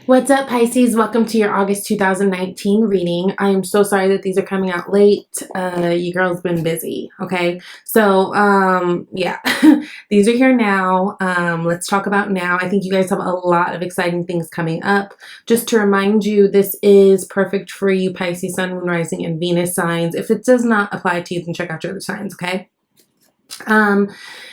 What's up, Pisces? Welcome to your August 2019 reading. I am so sorry that these are coming out late. You girls been busy, okay? So, yeah, these are here now. Let's talk about now. I think you guys have a lot of exciting things coming up. Just to remind you, this is perfect for you Pisces, Sun, Moon, Rising, and Venus signs. If it does not apply to you, then check out your other signs, okay? And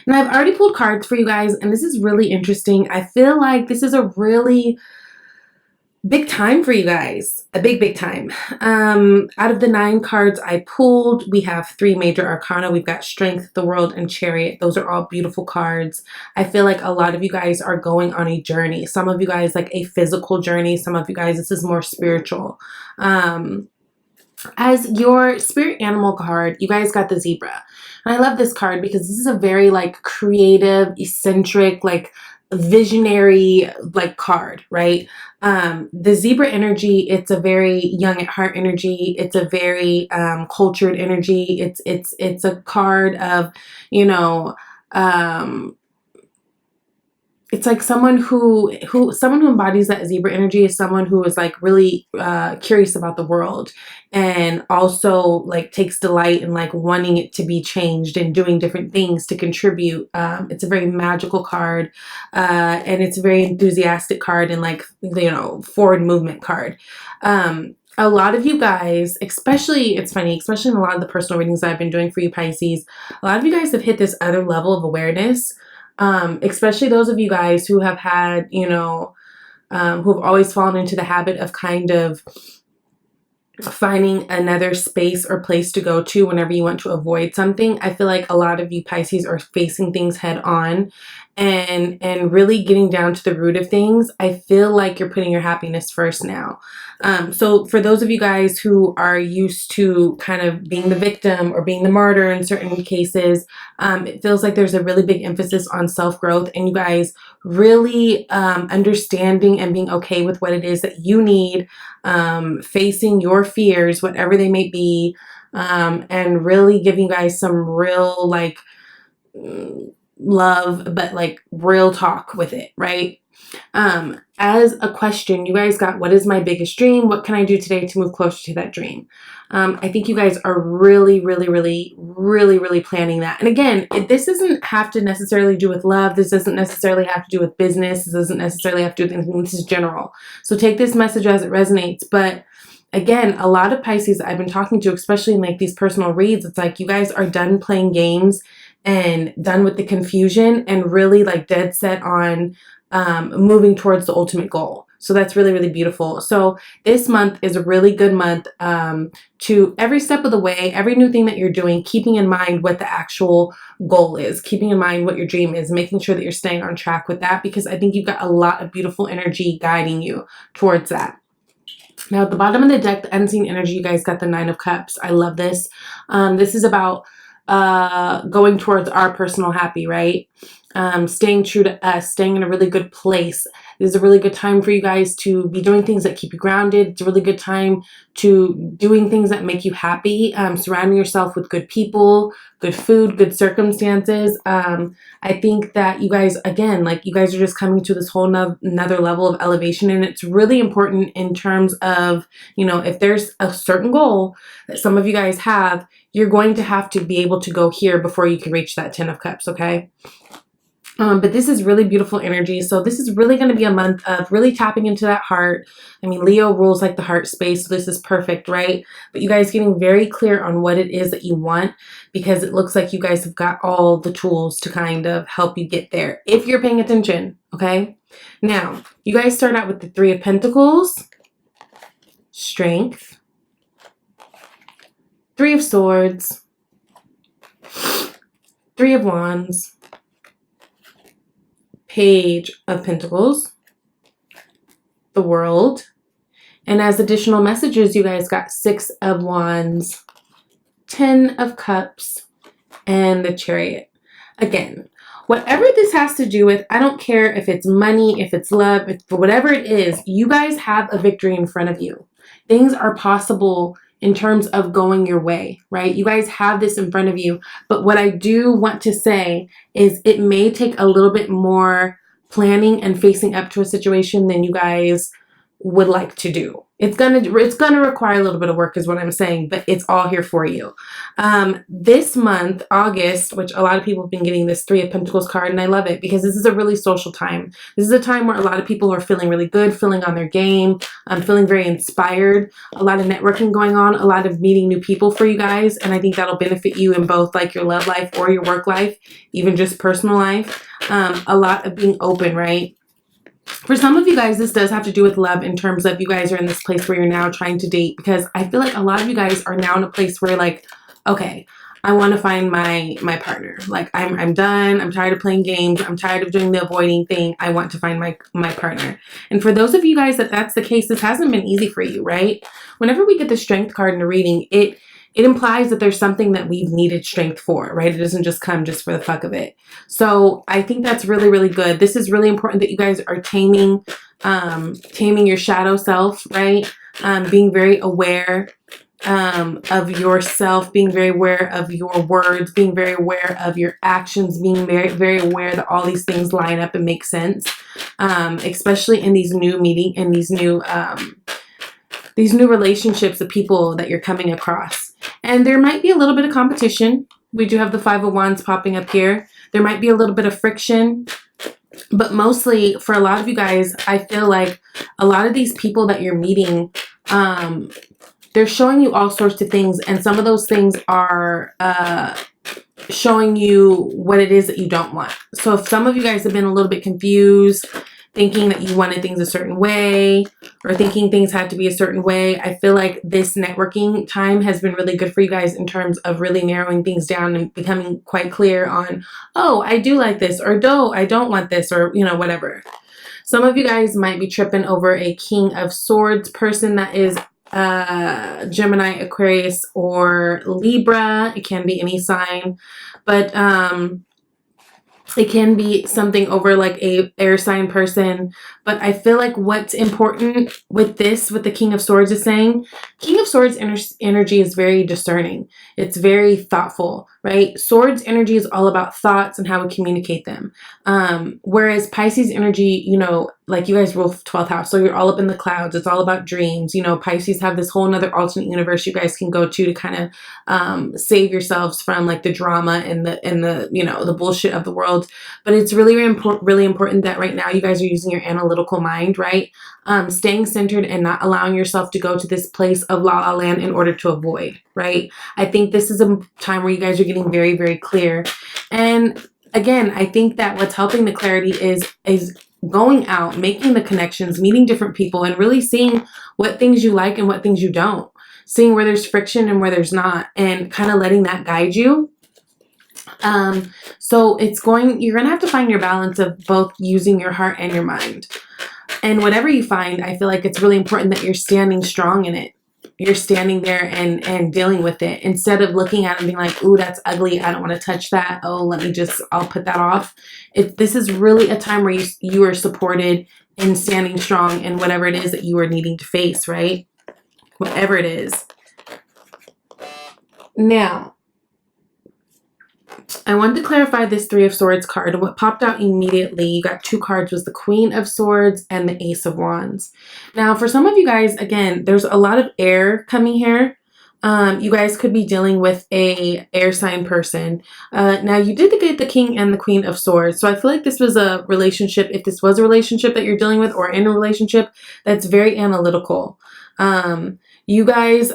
I've already pulled cards for you guys, and this is really interesting. I feel like this is a really big time for you guys, a big time. Out of the 9 cards I pulled, we have 3 major arcana. We've got Strength, the World, and Chariot. Those are all beautiful cards. I feel like a lot of you guys are going on a journey. Some of you guys like a physical journey. Some of you guys, this is more spiritual. As your spirit animal card, you guys got the zebra. And I love this card because this is a very like creative, eccentric, like visionary like card, right? The zebra energy, it's a very young at heart energy. It's a very cultured energy. It's a card of, you know, it's like someone who embodies that zebra energy is someone who is like really curious about the world, and also like takes delight in like wanting it to be changed and doing different things to contribute. It's a very magical card, and it's a very enthusiastic card and like, you know, forward movement card. A lot of you guys, especially, it's funny, especially in a lot of the personal readings I've been doing for you Pisces, a lot of you guys have hit this other level of awareness. Especially those of you guys who have had, you know, who have always fallen into the habit of kind of finding another space or place to go to whenever you want to avoid something. I feel like a lot of you Pisces are facing things head on and really getting down to the root of things. I feel like you're putting your happiness first now. So for those of you guys who are used to kind of being the victim or being the martyr in certain cases, it feels like there's a really big emphasis on self-growth and you guys really understanding and being okay with what it is that you need, facing your fears, whatever they may be, and really giving you guys some real like love, but like real talk with it, right? As a question, you guys got, what is my biggest dream? What can I do today to move closer to that dream? I think you guys are really planning that. And again, this doesn't have to necessarily do with love. This doesn't necessarily have to do with business. This doesn't necessarily have to do with anything. This is general. So take this message as it resonates. But again, a lot of Pisces I've been talking to, especially in like these personal reads, it's like you guys are done playing games and done with the confusion and really like dead set on moving towards the ultimate goal. So that's really beautiful. So this month is a really good month to every step of the way, every new thing that you're doing, keeping in mind what the actual goal is, keeping in mind what your dream is, making sure that you're staying on track with that, because I think you've got a lot of beautiful energy guiding you towards that. Now at the bottom of the deck, the unseen energy, you guys got the 9 of Cups. I love this. This is about going towards our personal happy, right? Staying true to us, staying in a really good place. This is a really good time for you guys to be doing things that keep you grounded. It's a really good time to doing things that make you happy, surrounding yourself with good people, good food, good circumstances. I think that you guys, again, like you guys are just coming to this whole another level of elevation, and it's really important in terms of, you know, if there's a certain goal that some of you guys have, you're going to have to be able to go here before you can reach that 10 of Cups, okay? But this is really beautiful energy. So this is really going to be a month of really tapping into that heart. I mean, Leo rules like the heart space, so this is perfect, right? But you guys getting very clear on what it is that you want, because it looks like you guys have got all the tools to kind of help you get there if you're paying attention, okay? Now, you guys start out with the 3 of Pentacles, Strength, 3 of Swords, 3 of Wands, Page of Pentacles, the World, and as additional messages, you guys got 6 of Wands, 10 of Cups, and the Chariot. Again, whatever this has to do with, I don't care if it's money, if it's love, if whatever it is, you guys have a victory in front of you. Things are possible in terms of going your way, right? You guys have this in front of you. But what I do want to say is it may take a little bit more planning and facing up to a situation than you guys would like to do. It's gonna require a little bit of work is what I'm saying, but it's all here for you. This month, August, which a lot of people have been getting this Three of Pentacles card, and I love it because this is a really social time. This is a time where a lot of people are feeling really good, feeling on their game, feeling very inspired, a lot of networking going on, a lot of meeting new people for you guys, and I think that'll benefit you in both like your love life or your work life, even just personal life. A lot of being open, right? For some of you guys, this does have to do with love in terms of you guys are in this place where you're now trying to date, because I feel like a lot of you guys are now in a place where like, okay, I want to find my partner. Like I'm done. I'm tired of playing games. I'm tired of doing the avoiding thing. I want to find my partner. And for those of you guys that's the case, this hasn't been easy for you, right? Whenever we get the Strength card in a reading, it implies that there's something that we've needed strength for, right? It doesn't just come just for the fuck of it. So I think that's really, really good. This is really important that you guys are taming your shadow self, right? Being very aware of yourself, being very aware of your words, being very aware of your actions, being very, very aware that all these things line up and make sense, especially in these new these new relationships of people that you're coming across. And there might be a little bit of competition. We do have the Five of Wands popping up here. There might be a little bit of friction, but mostly for a lot of you guys, I feel like a lot of these people that you're meeting, they're showing you all sorts of things, and some of those things are showing you what it is that you don't want. So if some of you guys have been a little bit confused, thinking that you wanted things a certain way, or thinking things had to be a certain way, I feel like this networking time has been really good for you guys in terms of really narrowing things down and becoming quite clear on, oh, I do like this, or no, I don't want this, or, you know, whatever. Some of you guys might be tripping over a King of Swords person that is Gemini, Aquarius, or Libra. It can be any sign, but it can be something over like a air sign person. But I feel like what's important with this, with the King of Swords is saying, King of Swords energy is very discerning. It's very thoughtful, right? Swords energy is all about thoughts and how we communicate them. Whereas Pisces energy, you know, like you guys rule 12th house, so you're all up in the clouds. It's all about dreams. You know, Pisces have this whole nother alternate universe you guys can go to kind of save yourselves from like the drama and the you know, the bullshit of the world. But it's really, really important that right now you guys are using your analytical mind, right? Staying centered and not allowing yourself to go to this place of la la land in order to avoid, right? I think this is a time where you guys are getting very, very clear. And again, I think that what's helping the clarity is going out, making the connections, meeting different people, and really seeing what things you like and what things you don't. Seeing where there's friction and where there's not, and kind of letting that guide you. So you're going to have to find your balance of both using your heart and your mind. And whatever you find, I feel like it's really important that you're standing strong in it. You're standing there and dealing with it instead of looking at it and being like, ooh, that's ugly. I don't want to touch that. Oh, I'll put that off. This is really a time where you are supported and standing strong in whatever it is that you are needing to face, right? Whatever it is. Now, I wanted to clarify this Three of Swords card, and what popped out immediately, you got two cards, was the Queen of Swords and the Ace of Wands. Now, for some of you guys, again, there's a lot of air coming here. You guys could be dealing with a air sign person. Now, you did get the King and the Queen of Swords, so I feel like this was a relationship, if this was a relationship that you're dealing with or in a relationship, that's very analytical. You guys,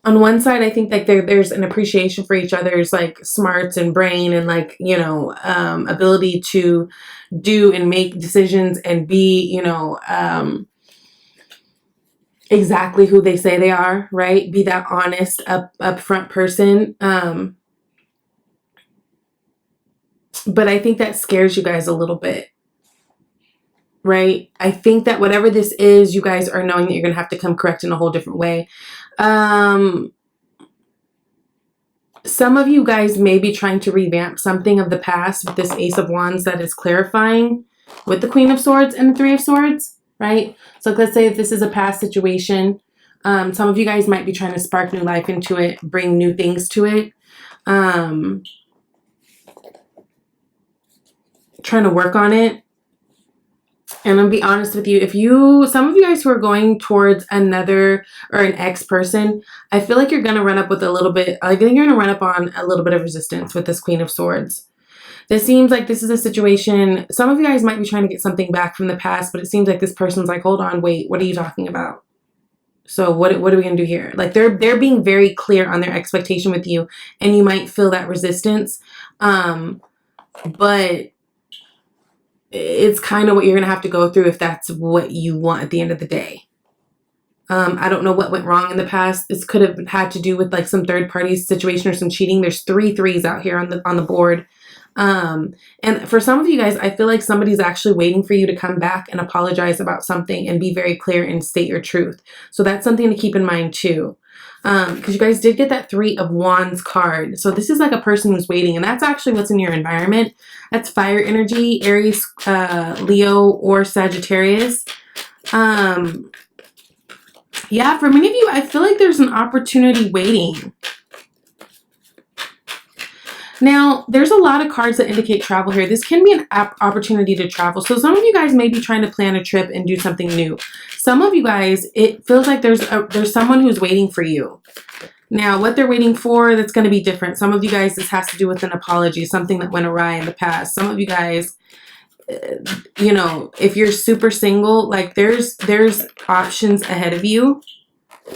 on one side, I think like there's an appreciation for each other's like smarts and brain and like, you know, ability to do and make decisions and be, you know, exactly who they say they are, right? Be that honest, upfront person. But I think that scares you guys a little bit, right? I think that whatever this is, you guys are knowing that you're going to have to come correct in a whole different way. Some of you guys may be trying to revamp something of the past with this Ace of Wands that is clarifying with the Queen of Swords and the Three of Swords, right? So let's say if this is a past situation, some of you guys might be trying to spark new life into it, bring new things to it, trying to work on it. And I'm gonna be honest with you, some of you guys who are going towards another or an ex person, I feel like you're gonna run up with a little bit, I think you're gonna run up on a little bit of resistance with this Queen of Swords. This seems like this is a situation, some of you guys might be trying to get something back from the past, but it seems like this person's like, hold on, wait, what are you talking about? So what are we gonna do here? Like they're being very clear on their expectation with you, and you might feel that resistance. But it's kind of what you're gonna have to go through if that's what you want at the end of the day. I don't know what went wrong in the past. This could have had to do with like some third party situation or some cheating. There's 3 threes out here on the board. And for some of you guys, I feel like somebody's actually waiting for you to come back and apologize about something and be very clear and state your truth. So that's something to keep in mind too. Because you guys did get that 3 of Wands card. So this is like a person who's waiting, and that's actually what's in your environment. That's fire energy, Aries, Leo, or Sagittarius. Yeah, for many of you, I feel like there's an opportunity waiting. Now, there's a lot of cards that indicate travel here. This can be an opportunity to travel. So some of you guys may be trying to plan a trip and do something new. Some of you guys, it feels like there's someone who's waiting for you. Now, what they're waiting for, that's going to be different. Some of you guys, this has to do with an apology, something that went awry in the past. Some of you guys, you know, if you're super single, like there's options ahead of you.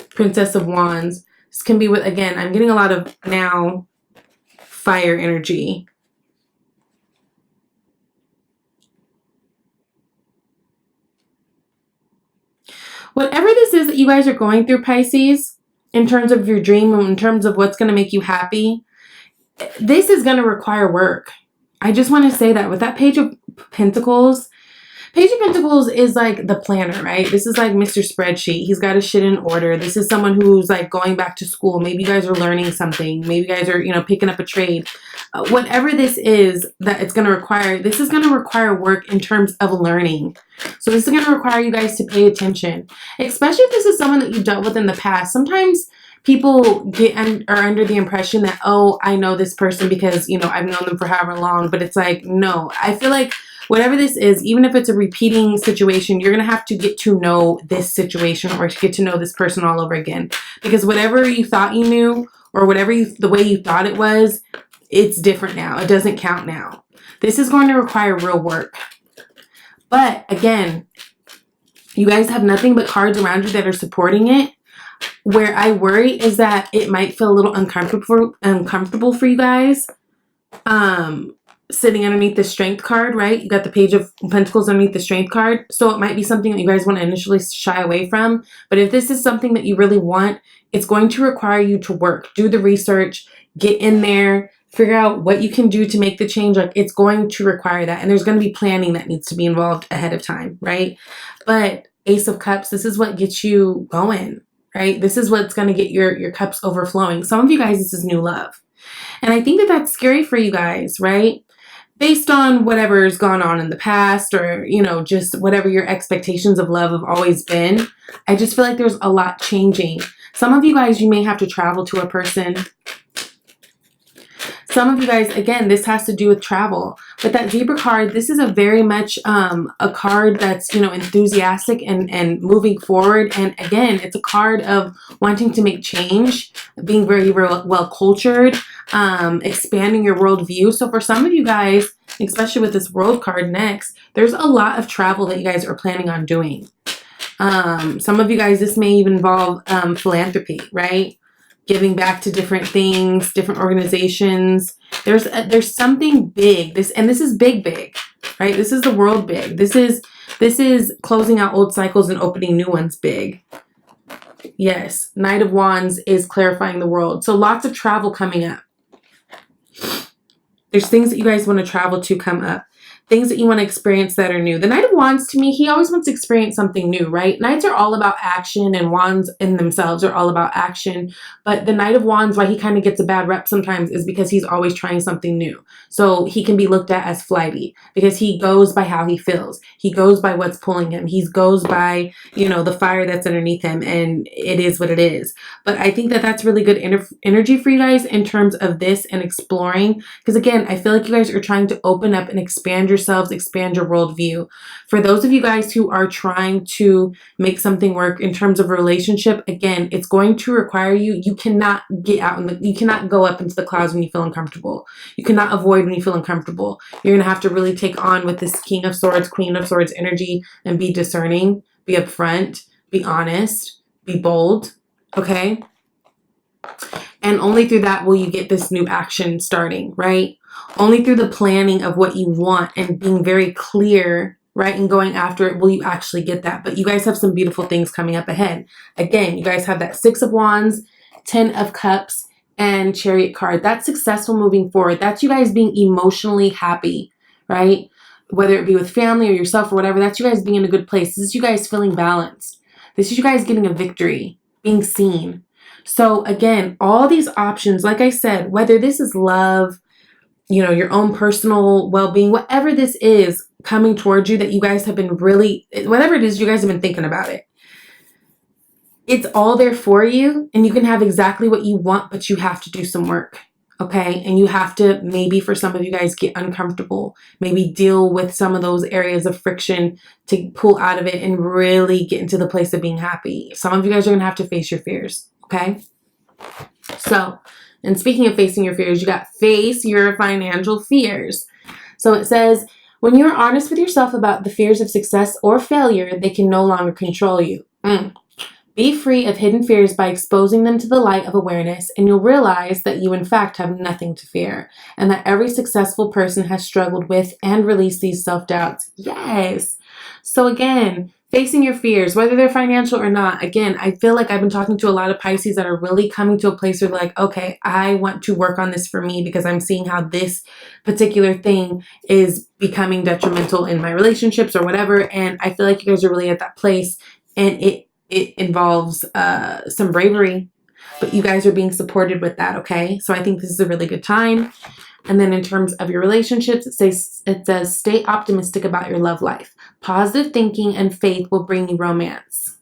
Princess of Wands. This can be with, again, I'm getting a lot of now fire energy. Whatever this is that you guys are going through, Pisces, in terms of your dream and in terms of what's going to make you happy, this is going to require work. I just want to say that with that Page of Pentacles, Page of Pentacles is like the planner, right? This is like Mr. Spreadsheet. He's got his shit in order. This is someone who's like going back to school. Maybe you guys are learning something. Maybe you guys are, you know, picking up a trade. Whatever this is that it's going to require, this is going to require work in terms of learning. So this is going to require you guys to pay attention, especially if this is someone that you've dealt with in the past. Sometimes people are under the impression that, oh, I know this person because, you know, I've known them for however long. But it's like, no, I feel like whatever this is, even if it's a repeating situation, you're going to have to get to know this situation or to get to know this person all over again. Because whatever you thought you knew or whatever the way you thought it was, it's different now. It doesn't count now. This is going to require real work. But again, you guys have nothing but cards around you that are supporting it. Where I worry is that it might feel a little uncomfortable for you guys. Sitting underneath the Strength card, right? You got the Page of Pentacles underneath the Strength card. So it might be something that you guys want to initially shy away from. But if this is something that you really want, it's going to require you to work. Do the research. Get in there. Figure out what you can do to make the change. Like, it's going to require that. And there's going to be planning that needs to be involved ahead of time, right? But Ace of Cups, this is what gets you going, right? This is what's going to get your cups overflowing. Some of you guys, this is new love. And I think that that's scary for you guys, right? Based on whatever's gone on in the past or, you know, just whatever your expectations of love have always been. I just feel like there's a lot changing. Some of you guys, you may have to travel to a person. Some of you guys, again, this has to do with travel. But that Zebra card, this is a very much a card that's, you know, enthusiastic and moving forward. And again, it's a card of wanting to make change, being very well cultured, expanding your worldview. So for some of you guys, especially with this World card next, there's a lot of travel that you guys are planning on doing. Some of you guys, this may even involve philanthropy, right? Giving back to different things, different organizations. There's something big. This is big, right? This is the world big. This is closing out old cycles and opening new ones big. Yes, Knight of Wands is clarifying the world. So lots of travel coming up. There's things that you guys want to travel to come up. Things that you want to experience that are new. The Knight of Wands, to me, he always wants to experience something new, right? Knights are all about action, and Wands in themselves are all about action. But the Knight of Wands, why he kind of gets a bad rep sometimes is because he's always trying something new. So he can be looked at as flighty because he goes by how he feels. He goes by what's pulling him. He goes by, you know, the fire that's underneath him, and it is what it is. But I think that that's really good energy for you guys in terms of this and exploring. Because again, I feel like you guys are trying to open up and expand your yourselves, expand your worldview. For those of you guys who are trying to make something work in terms of a relationship, again, it's going to require you cannot get out you cannot go up into the clouds when you feel uncomfortable. You cannot avoid when you feel uncomfortable. You're going to have to really take on with this King of Swords, Queen of Swords energy and be discerning, be upfront, be honest, be bold, okay? And only through that will you get this new action starting, right? Only through the planning of what you want and being very clear, right, and going after it will you actually get that. But you guys have some beautiful things coming up ahead. Again, you guys have that 6 of Wands, 10 of Cups, and Chariot card. That's successful moving forward. That's you guys being emotionally happy, right? Whether it be with family or yourself or whatever, that's you guys being in a good place. This is you guys feeling balanced. This is you guys getting a victory, being seen. So again, all these options, like I said, whether this is love, you know, your own personal well-being, whatever this is coming towards you that you guys have been really, whatever it is, you guys have been thinking about it. It's all there for you and you can have exactly what you want, but you have to do some work. Okay. And you have to maybe for some of you guys get uncomfortable, maybe deal with some of those areas of friction to pull out of it and really get into the place of being happy. Some of you guys are going to have to face your fears. Okay. So, and speaking of facing your fears, you got face your financial fears. So it says, when you're honest with yourself about the fears of success or failure, they can no longer control you. Be free of hidden fears by exposing them to the light of awareness, and you'll realize that you in fact have nothing to fear, and that every successful person has struggled with and released these self-doubts. Yes. So again, facing your fears, whether they're financial or not, again, I feel like I've been talking to a lot of Pisces that are really coming to a place where they're like, okay, I want to work on this for me because I'm seeing how this particular thing is becoming detrimental in my relationships or whatever. And I feel like you guys are really at that place, and it involves some bravery, but you guys are being supported with that, okay? So I think this is a really good time. And then in terms of your relationships, it says stay optimistic about your love life. Positive thinking and faith will bring you romance.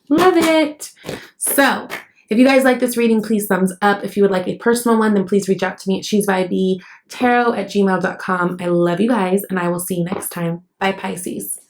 Love it. So if you guys like this reading, please thumbs up. If you would like a personal one, then please reach out to me at shesvibetaro@gmail.com. I love you guys, and I will see you next time. Bye, Pisces.